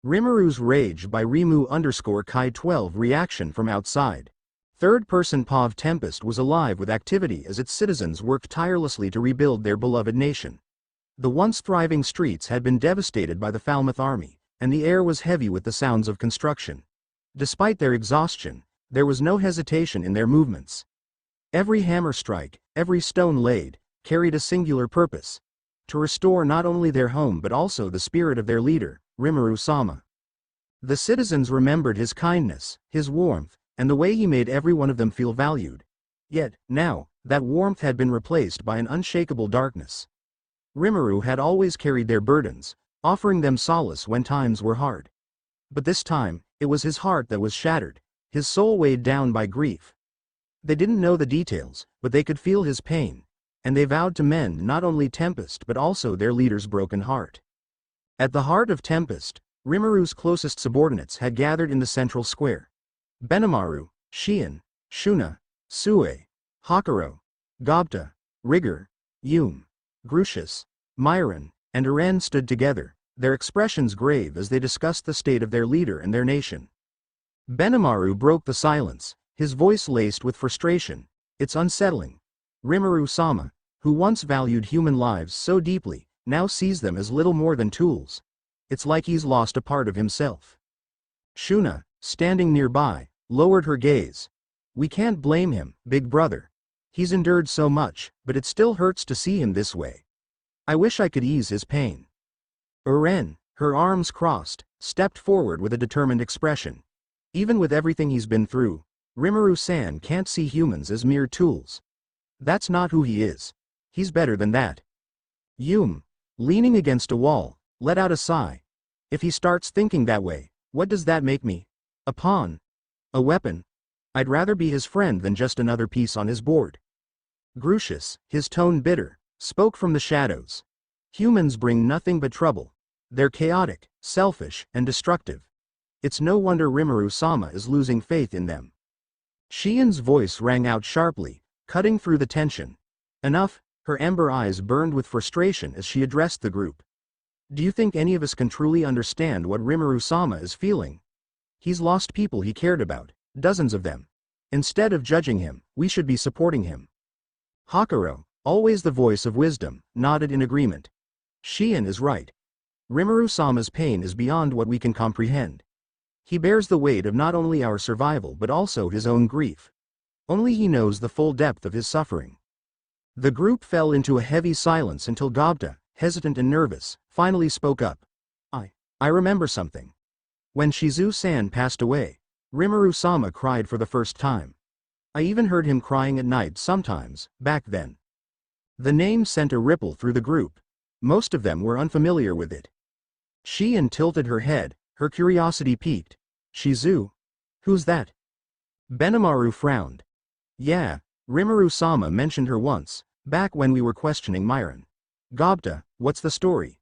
Rimuru's Rage by Rimu_Kai12 reaction from outside. Third-person POV Tempest was alive with activity as its citizens worked tirelessly to rebuild their beloved nation. The once thriving streets had been devastated by the Falmouth army, and the air was heavy with the sounds of construction. Despite their exhaustion, there was no hesitation in their movements. Every hammer strike, every stone laid, carried a singular purpose: to restore not only their home but also the spirit of their leader, Rimuru-sama. The citizens remembered his kindness, his warmth, and the way he made every one of them feel valued. Yet, now, that warmth had been replaced by an unshakable darkness. Rimuru had always carried their burdens, offering them solace when times were hard. But this time, it was his heart that was shattered, his soul weighed down by grief. They didn't know the details, but they could feel his pain, and they vowed to mend not only Tempest but also their leader's broken heart. At the heart of Tempest, Rimuru's closest subordinates had gathered in the central square. Benimaru, Shion, Shuna, Sue, Hakuro, Gobta, Rigger, Yume, Grucius, Myron, and Uren stood together, their expressions grave as they discussed the state of their leader and their nation. Benimaru broke the silence, his voice laced with frustration. "It's unsettling. Rimuru-sama, who once valued human lives so deeply, now sees them as little more than tools. It's like he's lost a part of himself." Shuna, standing nearby, lowered her gaze. "We can't blame him, big brother. He's endured so much, but it still hurts to see him this way. I wish I could ease his pain." Uren, her arms crossed, stepped forward with a determined expression. "Even with everything he's been through, Rimuru-san can't see humans as mere tools. That's not who he is. He's better than that." Yume, leaning against a wall, let out a sigh. "If he starts thinking that way, what does that make me? A pawn? A weapon? I'd rather be his friend than just another piece on his board." Grucius, his tone bitter, spoke from the shadows. "Humans bring nothing but trouble. They're chaotic, selfish, and destructive. It's no wonder Rimuru-sama is losing faith in them." Shion's voice rang out sharply, cutting through the tension. "Enough." Her ember eyes burned with frustration as she addressed the group. "Do you think any of us can truly understand what Rimuru-sama is feeling? He's lost people he cared about, dozens of them. Instead of judging him, we should be supporting him." Hakuro, always the voice of wisdom, nodded in agreement. "Shion is right. Rimuru-sama's pain is beyond what we can comprehend. He bears the weight of not only our survival but also his own grief. Only he knows the full depth of his suffering." The group fell into a heavy silence until Gobta, hesitant and nervous, finally spoke up. I remember something. When Shizu-san passed away, Rimuru-sama cried for the first time. I even heard him crying at night sometimes, back then." The name sent a ripple through the group. Most of them were unfamiliar with it. Shion tilted her head, her curiosity piqued. "Shizu? Who's that?" Benimaru frowned. "Yeah, Rimuru-sama mentioned her once, back when we were questioning Myron." "Gobta, what's the story?"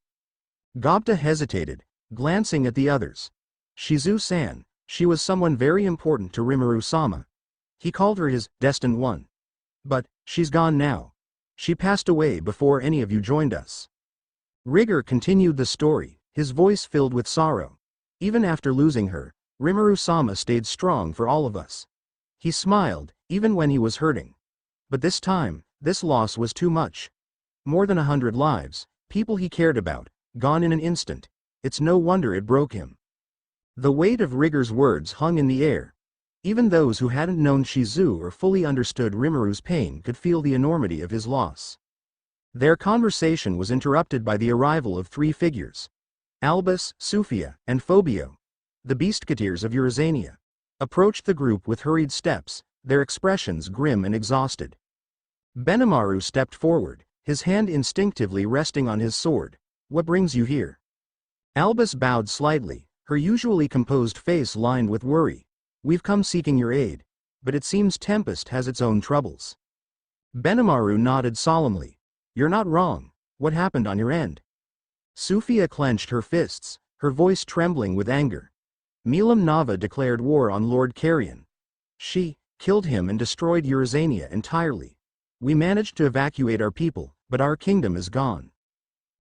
Gobta hesitated, glancing at the others. "Shizu-san, she was someone very important to Rimuru-sama. He called her his destined one. But she's gone now. She passed away before any of you joined us." Rigger continued the story, his voice filled with sorrow. "Even after losing her, Rimuru-sama stayed strong for all of us. He smiled, even when he was hurting. But this time, this loss was too much. More than 100 lives, people he cared about, gone in an instant. It's no wonder it broke him." The weight of Rigger's words hung in the air. Even those who hadn't known Shizu or fully understood Rimuru's pain could feel the enormity of his loss. Their conversation was interrupted by the arrival of 3 figures. Albus, Sufia, and Phobio, the beastketeers of Eurazania, approached the group with hurried steps, their expressions grim and exhausted. Benimaru stepped forward, his hand instinctively resting on his sword. "What brings you here?" Albus bowed slightly, her usually composed face lined with worry. "We've come seeking your aid, but it seems Tempest has its own troubles." Benimaru nodded solemnly. "You're not wrong. What happened on your end?" Sufia clenched her fists, her voice trembling with anger. "Milam Nava declared war on Lord Carrion. She killed him and destroyed Eurazania entirely. We managed to evacuate our people, but our kingdom is gone."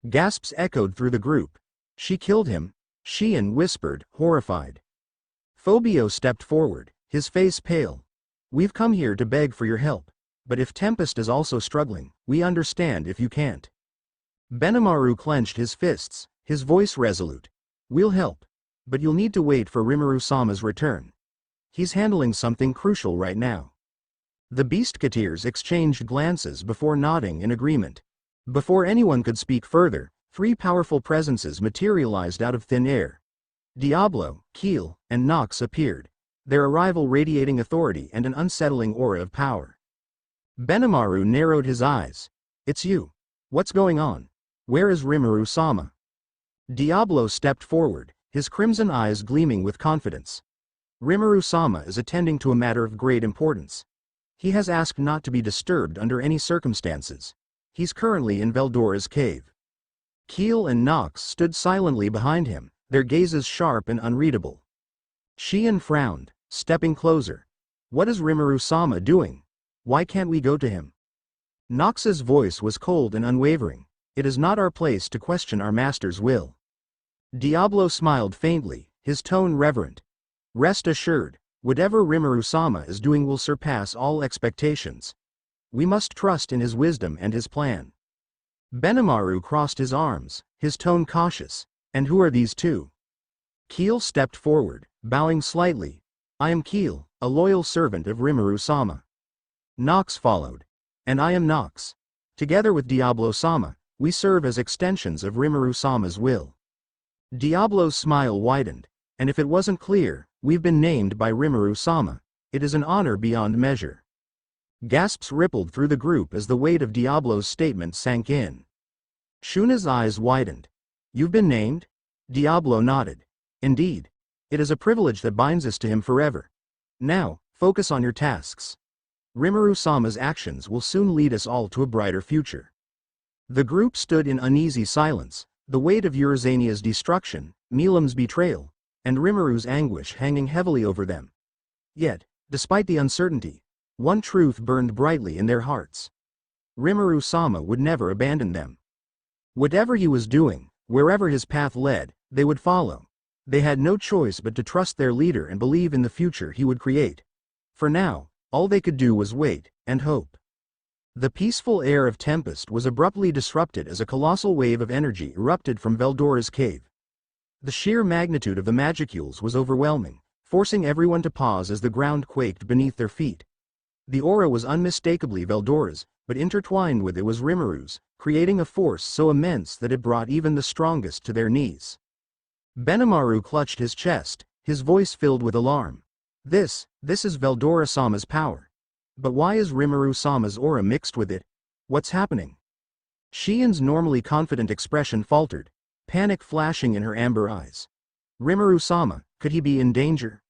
Gasps echoed through the group. "She killed him? Shion whispered, horrified. Phobio stepped forward, his face pale. We've come here to beg for your help. But if Tempest is also struggling, we understand if you can't. Benimaru clenched his fists, his voice resolute. We'll help. But you'll need to wait for Rimuru-sama's return. He's handling something crucial right now. The Beastketeers exchanged glances before nodding in agreement. Before anyone could speak further, 3 powerful presences materialized out of thin air. Diablo, Keel, and Nox appeared, their arrival radiating authority and an unsettling aura of power. Benimaru narrowed his eyes. It's you. What's going on? Where is Rimuru-sama? Diablo stepped forward, his crimson eyes gleaming with confidence. Rimuru-sama is attending to a matter of great importance. He has asked not to be disturbed under any circumstances. He's currently in Veldora's cave. Keel and Nox stood silently behind him, their gazes sharp and unreadable. Shion frowned, stepping closer. What is Rimuru-sama doing? Why can't we go to him? Nox's voice was cold and unwavering. It is not our place to question our master's will. Diablo smiled faintly, his tone reverent. Rest assured, whatever Rimuru-sama is doing will surpass all expectations. We must trust in his wisdom and his plan. Benimaru crossed his arms, his tone cautious. And who are these 2? Keel stepped forward, bowing slightly. I am Keel, a loyal servant of Rimuru-sama. Nox followed. And I am Nox. Together with Diablo-sama, we serve as extensions of Rimuru-sama's will. Diablo's smile widened. And if it wasn't clear, we've been named by Rimuru-sama. It is an honor beyond measure. Gasps rippled through the group as the weight of Diablo's statement sank in. Shuna's eyes widened. You've been named? Diablo nodded. Indeed. It is a privilege that binds us to him forever. Now, focus on your tasks. Rimuru-sama's actions will soon lead us all to a brighter future. The group stood in uneasy silence, the weight of Eurazania's destruction, Milam's betrayal, and Rimuru's anguish hanging heavily over them. Yet, despite the uncertainty, one truth burned brightly in their hearts. Rimuru-sama would never abandon them. Whatever he was doing, wherever his path led, they would follow. They had no choice but to trust their leader and believe in the future he would create. For now, all they could do was wait, and hope. The peaceful air of Tempest was abruptly disrupted as a colossal wave of energy erupted from Veldora's cave. The sheer magnitude of the magicules was overwhelming, forcing everyone to pause as the ground quaked beneath their feet. The aura was unmistakably Veldora's, but intertwined with it was Rimuru's, creating a force so immense that it brought even the strongest to their knees. Benimaru clutched his chest, his voice filled with alarm. This is Veldora-sama's power. But why is Rimuru-sama's aura mixed with it? What's happening? Shion's normally confident expression faltered, panic flashing in her amber eyes. Rimuru-sama, could he be in danger?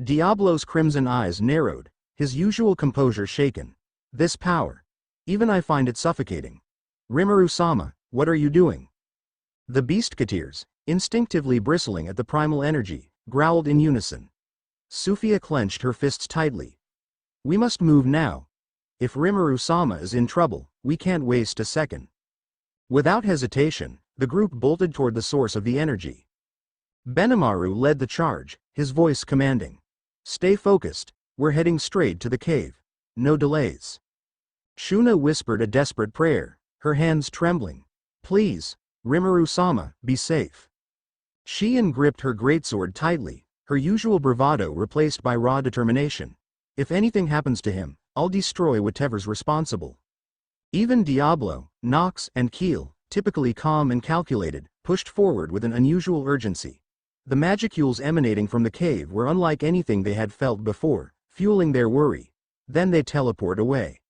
Diablo's crimson eyes narrowed, his usual composure shaken. This power. Even I find it suffocating. Rimuru-sama, what are you doing? The Beastketeers, instinctively bristling at the primal energy, growled in unison. Sufia clenched her fists tightly. We must move now. If Rimuru-sama is in trouble, we can't waste a second. Without hesitation, the group bolted toward the source of the energy. Benimaru led the charge, his voice commanding. Stay focused, we're heading straight to the cave. No delays. Shuna whispered a desperate prayer, her hands trembling. Please, Rimuru-sama, be safe. Shion gripped her greatsword tightly, her usual bravado replaced by raw determination. If anything happens to him, I'll destroy whatever's responsible. Even Diablo, Nox, and Keel, typically calm and calculated, pushed forward with an unusual urgency. The magicules emanating from the cave were unlike anything they had felt before, fueling their worry. Then they teleport away.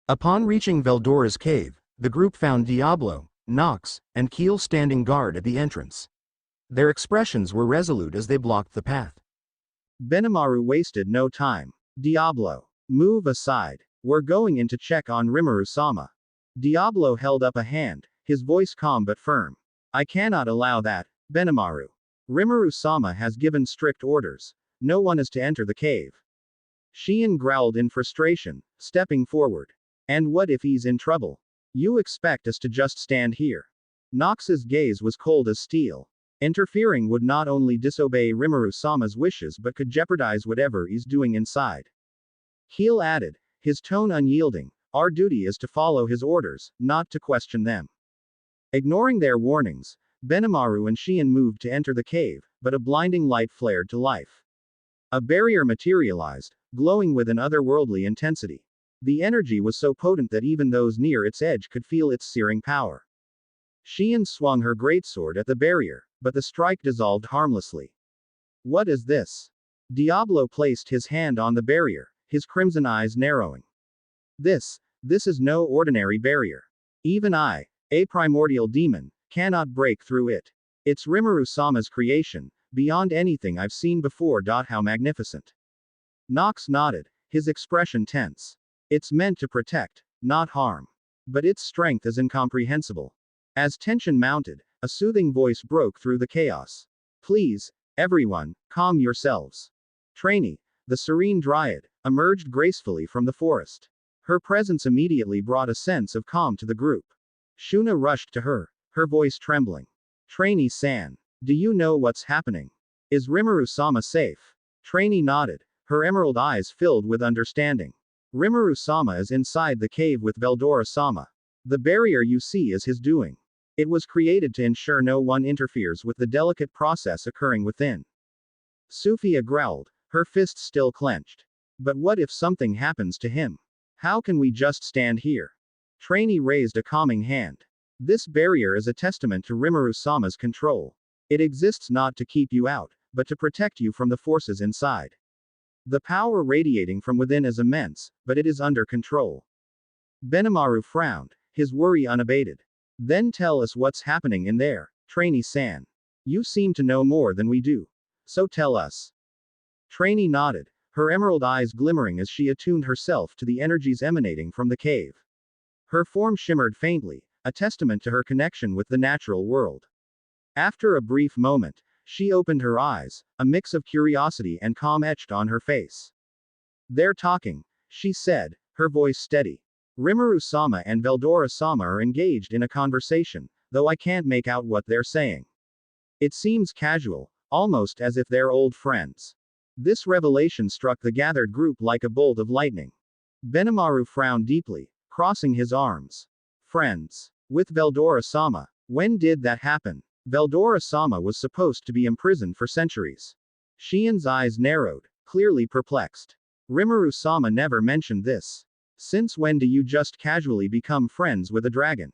Upon reaching Veldora's cave, the group found Diablo, Nox, and Keel standing guard at the entrance. Their expressions were resolute as they blocked the path. Benimaru wasted no time. Diablo, move aside. We're going in to check on Rimuru-sama. Diablo held up a hand, his voice calm but firm. I cannot allow that, Benimaru. Rimuru-sama has given strict orders. No one is to enter the cave. Shion growled in frustration, stepping forward. And what if he's in trouble? You expect us to just stand here? Nox's gaze was cold as steel. Interfering would not only disobey Rimuru-sama's wishes but could jeopardize whatever he's doing inside. Heel added, his tone unyielding, our duty is to follow his orders, not to question them. Ignoring their warnings, Benimaru and Shion moved to enter the cave, but a blinding light flared to life. A barrier materialized, glowing with an otherworldly intensity. The energy was so potent that even those near its edge could feel its searing power. Shion swung her greatsword at the barrier, but the strike dissolved harmlessly. What is this? Diablo placed his hand on the barrier, his crimson eyes narrowing. This is no ordinary barrier. Even I, a primordial demon, cannot break through it. It's Rimuru-sama's creation, beyond anything I've seen before. How magnificent. Nox nodded, his expression tense. It's meant to protect, not harm. But its strength is incomprehensible. As tension mounted, a soothing voice broke through the chaos. Please, everyone, calm yourselves. Trainee, the serene dryad, emerged gracefully from the forest. Her presence immediately brought a sense of calm to the group. Shuna rushed to her, her voice trembling. Trainee-san, do you know what's happening? Is Rimuru-sama safe? Trainee nodded, her emerald eyes filled with understanding. Rimuru-sama is inside the cave with Veldora-sama. The barrier you see is his doing. It was created to ensure no one interferes with the delicate process occurring within. Sophia growled, her fists still clenched. But what if something happens to him? How can we just stand here? Trainee raised a calming hand. This barrier is a testament to Rimuru-sama's control. It exists not to keep you out, but to protect you from the forces inside. The power radiating from within is immense, but it is under control. Benimaru frowned, his worry unabated. Then tell us what's happening in there, Trainee-san. You seem to know more than we do. So tell us. Trainee nodded, her emerald eyes glimmering as she attuned herself to the energies emanating from the cave. Her form shimmered faintly, a testament to her connection with the natural world. After a brief moment, she opened her eyes, a mix of curiosity and calm etched on her face. They're talking, she said, her voice steady. Rimuru-sama and Veldora-sama are engaged in a conversation, though I can't make out what they're saying. It seems casual, almost as if they're old friends. This revelation struck the gathered group like a bolt of lightning. Benimaru frowned deeply, crossing his arms. Friends. With Veldora-sama. When did that happen? Veldora-sama was supposed to be imprisoned for centuries. Shion's eyes narrowed, clearly perplexed. Rimuru-sama never mentioned this. Since when do you just casually become friends with a dragon?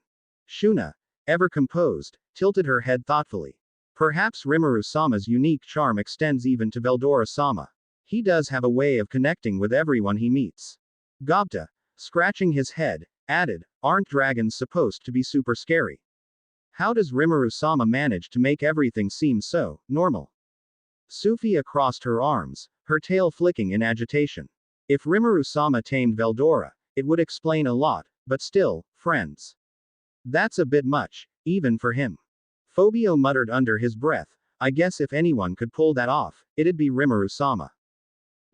Shuna, ever composed, tilted her head thoughtfully. Perhaps Rimuru-sama's unique charm extends even to Veldora-sama. He does have a way of connecting with everyone he meets. Gobta, scratching his head, added, aren't dragons supposed to be super scary? How does Rimuru-sama manage to make everything seem so normal? Sophia crossed her arms, her tail flicking in agitation. If Rimuru-sama tamed Veldora, it would explain a lot, but still, friends. That's a bit much, even for him. Fobio muttered under his breath, I guess if anyone could pull that off, it'd be Rimuru-sama.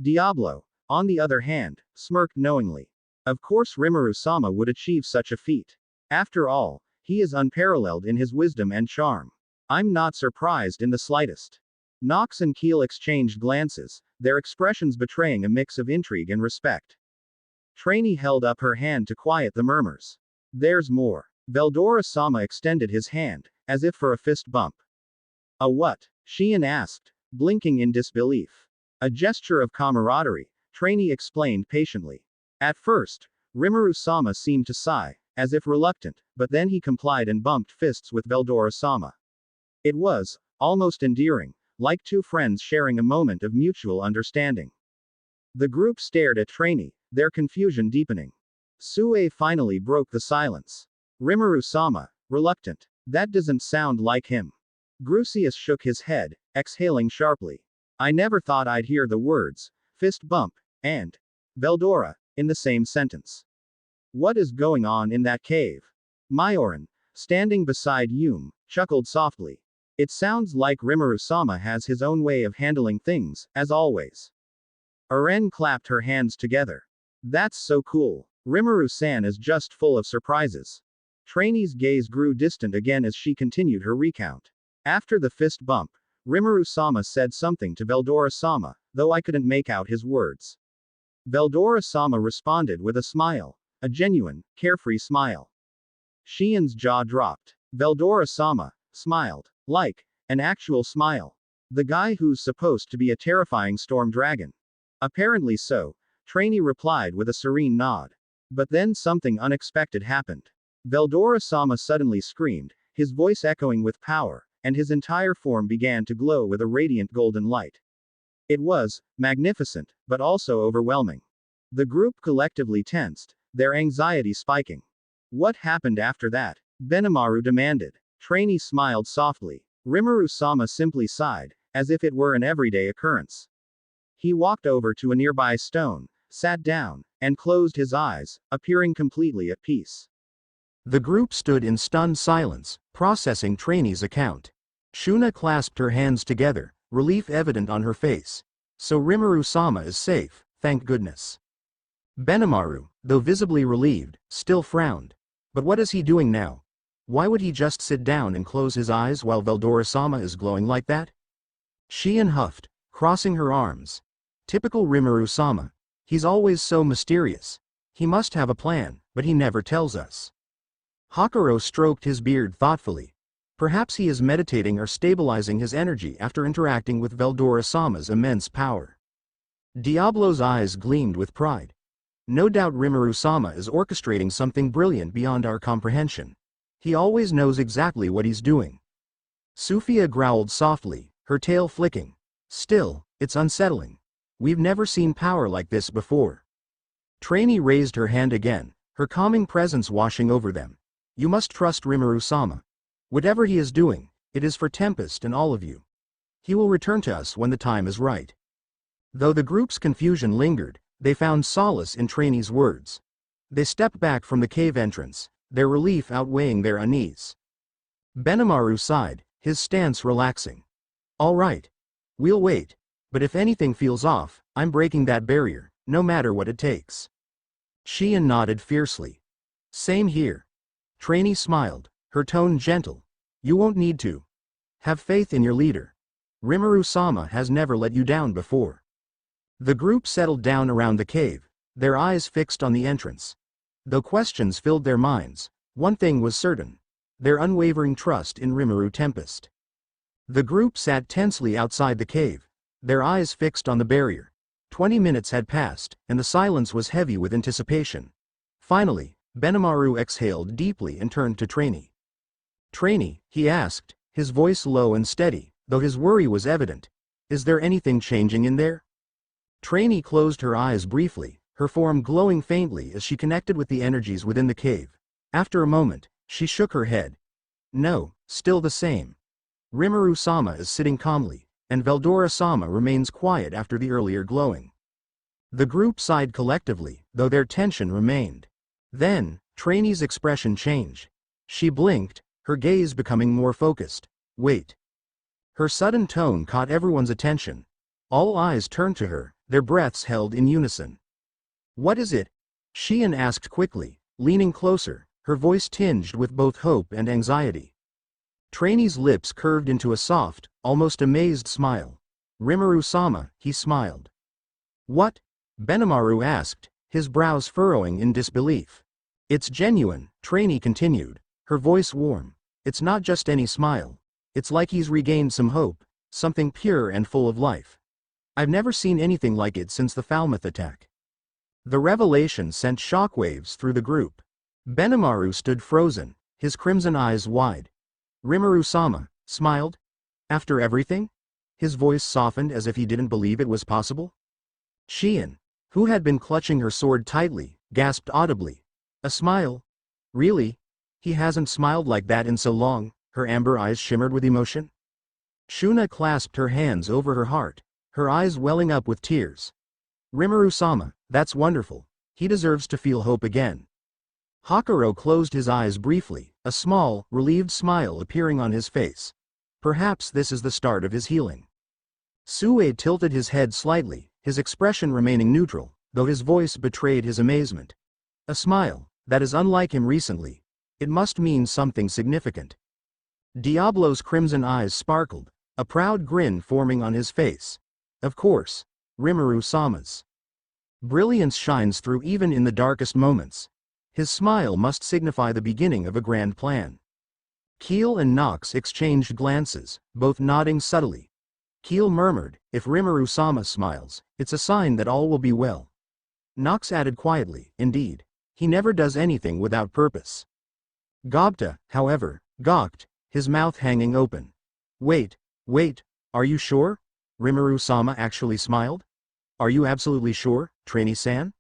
Diablo, on the other hand, smirked knowingly. Of course Rimuru-sama would achieve such a feat. After all, he is unparalleled in his wisdom and charm. I'm not surprised in the slightest. Nox and Keel exchanged glances, their expressions betraying a mix of intrigue and respect. Trainee held up her hand to quiet the murmurs. There's more. Veldora-sama extended his hand, as if for a fist bump. A what? Shion asked, blinking in disbelief. A gesture of camaraderie, Trainee explained patiently. At first, Rimuru-sama seemed to sigh, as if reluctant, but then he complied and bumped fists with Veldora-sama. It was almost endearing, like two friends sharing a moment of mutual understanding. The group stared at Trainee, their confusion deepening. Sue finally broke the silence. Rimuru-sama, reluctant. That doesn't sound like him. Grucius shook his head, exhaling sharply. I never thought I'd hear the words, fist bump, and Veldora, in the same sentence. What is going on in that cave? Mayoran, standing beside Yume, chuckled softly. It sounds like Rimuru-sama has his own way of handling things, as always. Aren clapped her hands together. That's so cool. Rimuru-san is just full of surprises. Trainee's gaze grew distant again as she continued her recount. After the fist bump, Rimuru-sama said something to Veldora-sama, though I couldn't make out his words. Veldora-sama responded with a smile. A genuine, carefree smile. Shien's jaw dropped. Veldora-sama smiled. Like an actual smile. The guy who's supposed to be a terrifying storm dragon. Apparently so, Trainee replied with a serene nod. But then something unexpected happened. Veldora-sama suddenly screamed, his voice echoing with power, and his entire form began to glow with a radiant golden light. It was magnificent, but also overwhelming. The group collectively tensed, their anxiety spiking. What happened after that? Benimaru demanded. Trainee smiled softly. Rimuru-sama simply sighed, as if it were an everyday occurrence. He walked over to a nearby stone, sat down, and closed his eyes, appearing completely at peace. The group stood in stunned silence, processing Trainee's account. Shuna clasped her hands together, relief evident on her face. So Rimuru-sama is safe, thank goodness. Benimaru, though visibly relieved, still frowned. But what is he doing now? Why would he just sit down and close his eyes while Veldora-sama is glowing like that? Shien huffed, crossing her arms. Typical Rimuru-sama. He's always so mysterious. He must have a plan, but he never tells us. Hakuro stroked his beard thoughtfully. Perhaps he is meditating or stabilizing his energy after interacting with Veldora-sama's immense power. Diablo's eyes gleamed with pride. No doubt Rimuru-sama is orchestrating something brilliant beyond our comprehension. He always knows exactly what he's doing. Sophia growled softly, her tail flicking. Still, it's unsettling. We've never seen power like this before. Trainee raised her hand again, her calming presence washing over them. You must trust Rimuru-sama. Whatever he is doing, it is for Tempest and all of you. He will return to us when the time is right. Though the group's confusion lingered, they found solace in Trainee's words. They stepped back from the cave entrance, their relief outweighing their unease. Benimaru sighed, his stance relaxing. All right. We'll wait. But if anything feels off, I'm breaking that barrier, no matter what it takes. Shien nodded fiercely. Same here. Trainee smiled, her tone gentle. You won't need to. Have faith in your leader. Rimuru-sama has never let you down before. The group settled down around the cave, their eyes fixed on the entrance. Though questions filled their minds, one thing was certain. Their unwavering trust in Rimuru Tempest. The group sat tensely outside the cave, their eyes fixed on the barrier. 20 minutes had passed, and the silence was heavy with anticipation. Finally, Benimaru exhaled deeply and turned to Trainee. Trainee, he asked, his voice low and steady, though his worry was evident. Is there anything changing in there? Trainee closed her eyes briefly, her form glowing faintly as she connected with the energies within the cave. After a moment, she shook her head. No, still the same. Rimuru-sama is sitting calmly, and Veldora-sama remains quiet after the earlier glowing. The group sighed collectively, though their tension remained. Then, Trainee's expression changed. She blinked, her gaze becoming more focused. Wait. Her sudden tone caught everyone's attention. All eyes turned to her, their breaths held in unison. What is it? Shien asked quickly, leaning closer, her voice tinged with both hope and anxiety. Trainee's lips curved into a soft, almost amazed smile. Rimuru-sama, he smiled. What? Benimaru asked, his brows furrowing in disbelief. It's genuine, Trainee continued, her voice warm. It's not just any smile. It's like he's regained some hope, something pure and full of life. I've never seen anything like it since the Falmouth attack. The revelation sent shockwaves through the group. Benimaru stood frozen, his crimson eyes wide. Rimuru-sama smiled. After everything? His voice softened as if he didn't believe it was possible. Shien, who had been clutching her sword tightly, gasped audibly. A smile? Really? He hasn't smiled like that in so long, her amber eyes shimmered with emotion. Shuna clasped her hands over her heart, her eyes welling up with tears. Rimuru-sama, that's wonderful. He deserves to feel hope again. Hakuro closed his eyes briefly, a small, relieved smile appearing on his face. Perhaps this is the start of his healing. Sue tilted his head slightly, his expression remaining neutral, though his voice betrayed his amazement. A smile, that is unlike him recently. It must mean something significant. Diablo's crimson eyes sparkled, a proud grin forming on his face. Of course, Rimuru-sama's brilliance shines through even in the darkest moments. His smile must signify the beginning of a grand plan. Keel and Nox exchanged glances, both nodding subtly. Keel murmured, "If Rimuru-sama smiles, it's a sign that all will be well." Nox added quietly, "Indeed. He never does anything without purpose." Gobta, however, gawked, his mouth hanging open. Wait, are you sure? Rimuru-sama actually smiled? Are you absolutely sure, Trainee-san?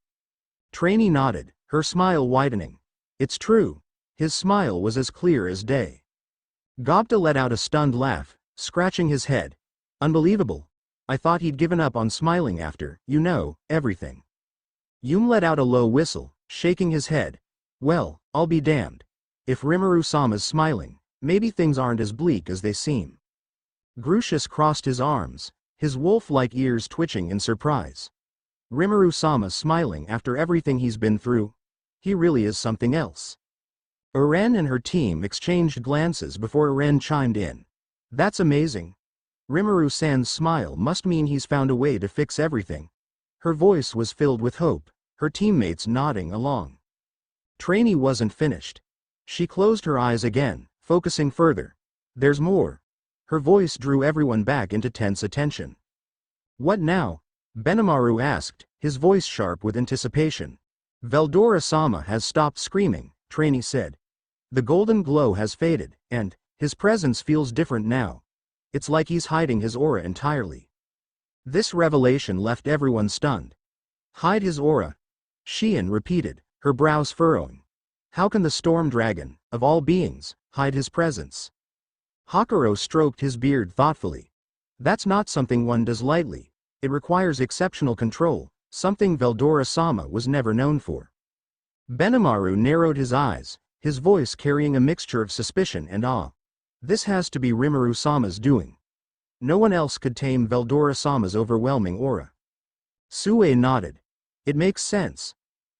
Trainee nodded, her smile widening. It's true. His smile was as clear as day. Gobta let out a stunned laugh, scratching his head. Unbelievable. I thought he'd given up on smiling after, everything. Yum let out a low whistle, shaking his head. Well, I'll be damned. If Rimuru-sama's smiling, maybe things aren't as bleak as they seem. Grucius crossed his arms, his wolf-like ears twitching in surprise. Rimuru-sama smiling after everything he's been through? He really is something else. Uren and her team exchanged glances before Uren chimed in. That's amazing. Rimuru-san's smile must mean he's found a way to fix everything. Her voice was filled with hope, her teammates nodding along. Trainee wasn't finished. She closed her eyes again, focusing further. There's more. Her voice drew everyone back into tense attention. What now? Benimaru asked, his voice sharp with anticipation. Veldora-sama has stopped screaming, Trainee said. The golden glow has faded, and his presence feels different now. It's like he's hiding his aura entirely. This revelation left everyone stunned. Hide his aura? Shion repeated, her brows furrowing. How can the storm dragon, of all beings, hide his presence? Hakuro stroked his beard thoughtfully. That's not something one does lightly. It requires exceptional control, something Veldora-sama was never known for. Benimaru narrowed his eyes, his voice carrying a mixture of suspicion and awe. This has to be Rimuru-sama's doing. No one else could tame Veldora-sama's overwhelming aura. Sue nodded. It makes sense.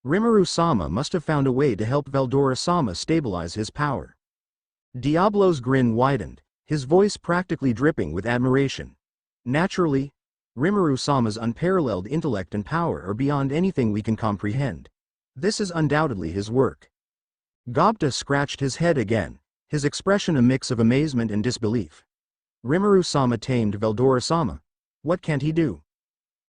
Rimuru-sama must have found a way to help Veldora-sama stabilize his power. Diablo's grin widened, his voice practically dripping with admiration. Naturally, Rimuru-sama's unparalleled intellect and power are beyond anything we can comprehend. This is undoubtedly his work. Gobta scratched his head again, his expression a mix of amazement and disbelief. Rimuru-sama tamed Veldora-sama. What can't he do?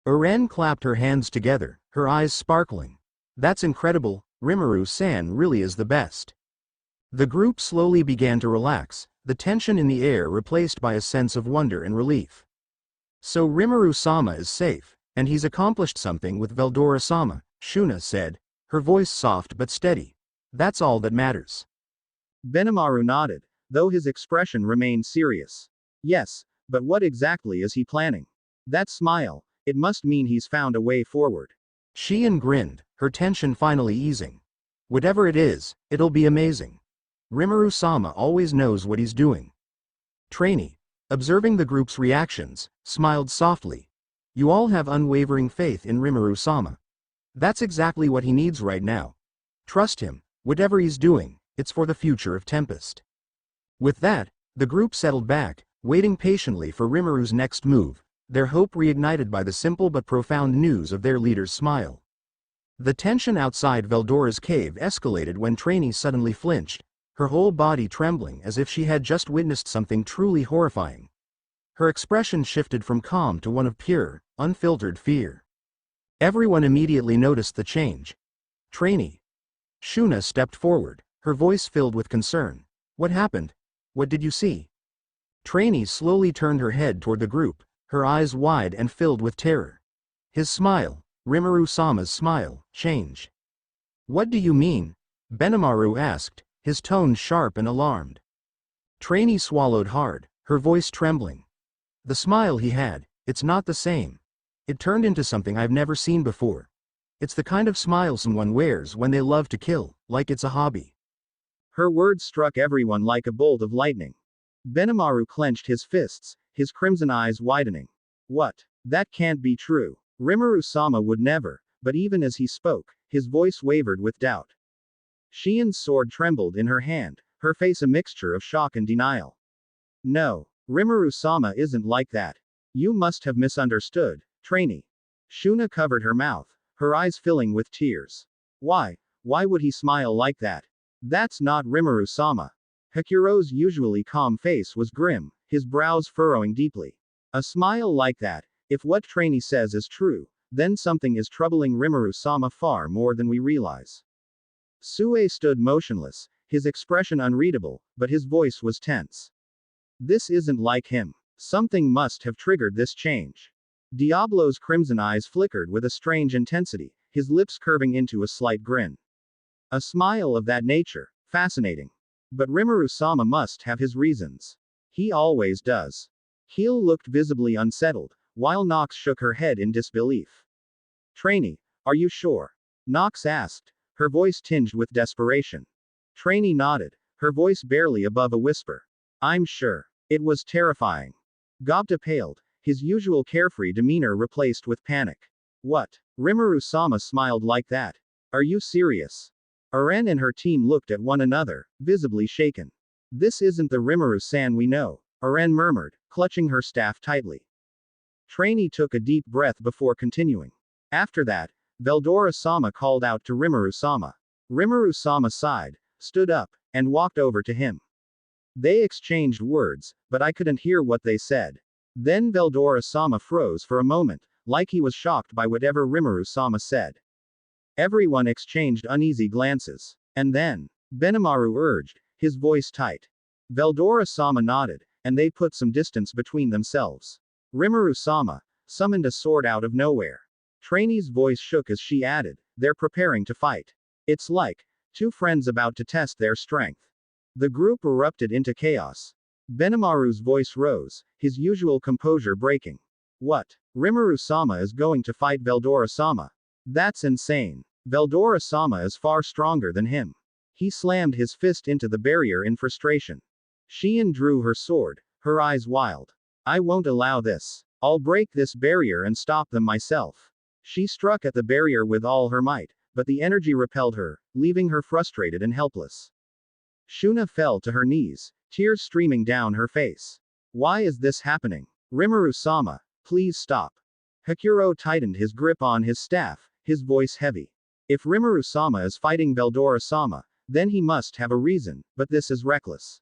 Uren clapped her hands together, her eyes sparkling. That's incredible, Rimuru-san really is the best. The group slowly began to relax, the tension in the air replaced by a sense of wonder and relief. So Rimuru-sama is safe, and he's accomplished something with Veldora-sama, Shuna said, her voice soft but steady. That's all that matters. Benimaru nodded, though his expression remained serious. Yes, but what exactly is he planning? That smile, it must mean he's found a way forward. Shion grinned, her tension finally easing. Whatever it is, it'll be amazing. Rimuru-sama always knows what he's doing. Trainee, observing the group's reactions, smiled softly. You all have unwavering faith in Rimuru-sama. That's exactly what he needs right now. Trust him, whatever he's doing, it's for the future of Tempest. With that, the group settled back, waiting patiently for Rimuru's next move, their hope reignited by the simple but profound news of their leader's smile. The tension outside Veldora's cave escalated when Trainee suddenly flinched, her whole body trembling as if she had just witnessed something truly horrifying. Her expression shifted from calm to one of pure, unfiltered fear. Everyone immediately noticed the change. Trainee. Shuna stepped forward, her voice filled with concern. What happened? What did you see? Trainee slowly turned her head toward the group, her eyes wide and filled with terror. His smile, Rimuru-sama's smile, changed. What do you mean? Benimaru asked, his tone sharp and alarmed. Trainee swallowed hard, her voice trembling. The smile he had, it's not the same. It turned into something I've never seen before. It's the kind of smile someone wears when they love to kill, like it's a hobby. Her words struck everyone like a bolt of lightning. Benimaru clenched his fists, his crimson eyes widening. What? That can't be true. Rimuru-sama would never, but even as he spoke, his voice wavered with doubt. Shion's sword trembled in her hand, her face a mixture of shock and denial. No, Rimuru-sama isn't like that. You must have misunderstood, trainee. Shuna covered her mouth, her eyes filling with tears. Why? Why would he smile like that? That's not Rimuru-sama. Hakuro's usually calm face was grim, his brows furrowing deeply. A smile like that, if what trainee says is true, then something is troubling Rimuru-sama far more than we realize. Sue stood motionless, his expression unreadable, but his voice was tense. This isn't like him. Something must have triggered this change. Diablo's crimson eyes flickered with a strange intensity, his lips curving into a slight grin. A smile of that nature, fascinating. But Rimuru-sama must have his reasons. He always does. Heel looked visibly unsettled, while Nox shook her head in disbelief. Trainee, are you sure? Nox asked, her voice tinged with desperation. Trainee nodded, her voice barely above a whisper. I'm sure. It was terrifying. Gobta paled, his usual carefree demeanor replaced with panic. What? Rimuru-sama smiled like that. Are you serious? Aren and her team looked at one another, visibly shaken. This isn't the Rimuru-san we know, Aren murmured, clutching her staff tightly. Trainee took a deep breath before continuing. After that, Veldora-sama called out to Rimuru-sama. Rimuru-sama sighed, stood up, and walked over to him. They exchanged words, but I couldn't hear what they said. Then Veldora-sama froze for a moment, like he was shocked by whatever Rimuru-sama said. Everyone exchanged uneasy glances. And then, Benimaru urged, his voice tight. Veldora-sama nodded, and they put some distance between themselves. Rimuru-sama summoned a sword out of nowhere. Trainee's voice shook as she added, they're preparing to fight. It's like two friends about to test their strength. The group erupted into chaos. Benimaru's voice rose, his usual composure breaking. What? Rimuru-sama is going to fight Veldora-sama? That's insane. Veldora-sama is far stronger than him. He slammed his fist into the barrier in frustration. Shion drew her sword, her eyes wild. I won't allow this. I'll break this barrier and stop them myself. She struck at the barrier with all her might, but the energy repelled her, leaving her frustrated and helpless. Shuna fell to her knees, tears streaming down her face. Why is this happening? Rimuru-sama, please stop. Hakuro tightened his grip on his staff, his voice heavy. If Rimuru-sama is fighting Veldora-sama, then he must have a reason, but this is reckless.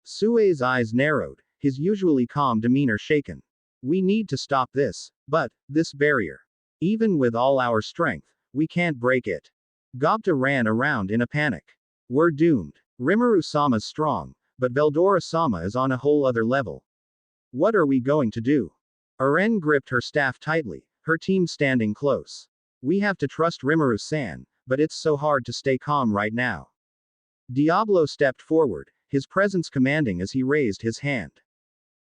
Sue's eyes narrowed, his usually calm demeanor shaken. We need to stop this, but, this barrier. Even with all our strength, we can't break it. Gobta ran around in a panic. We're doomed. Rimuru-sama's strong, but Veldora-sama is on a whole other level. What are we going to do? Aren gripped her staff tightly, her team standing close. We have to trust Rimuru-san, but it's so hard to stay calm right now. Diablo stepped forward, his presence commanding as he raised his hand.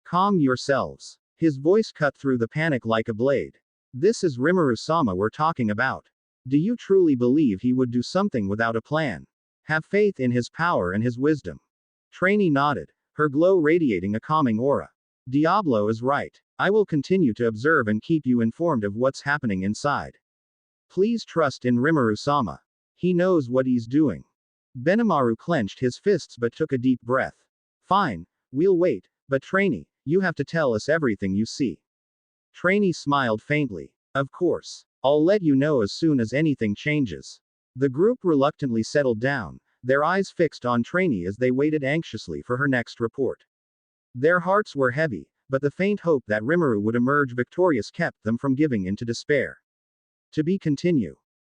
Calm yourselves. His voice cut through the panic like a blade. This is Rimuru-sama we're talking about. Do you truly believe he would do something without a plan? Have faith in his power and his wisdom. Trainee nodded, her glow radiating a calming aura. Diablo is right. I will continue to observe and keep you informed of what's happening inside. Please trust in Rimuru-sama. He knows what he's doing. Benimaru clenched his fists but took a deep breath. Fine, we'll wait, but Trainee, you have to tell us everything you see. Trainee smiled faintly. Of course. I'll let you know as soon as anything changes. The group reluctantly settled down, their eyes fixed on Trainee as they waited anxiously for her next report. Their hearts were heavy, but the faint hope that Rimuru would emerge victorious kept them from giving in to despair. To be continued.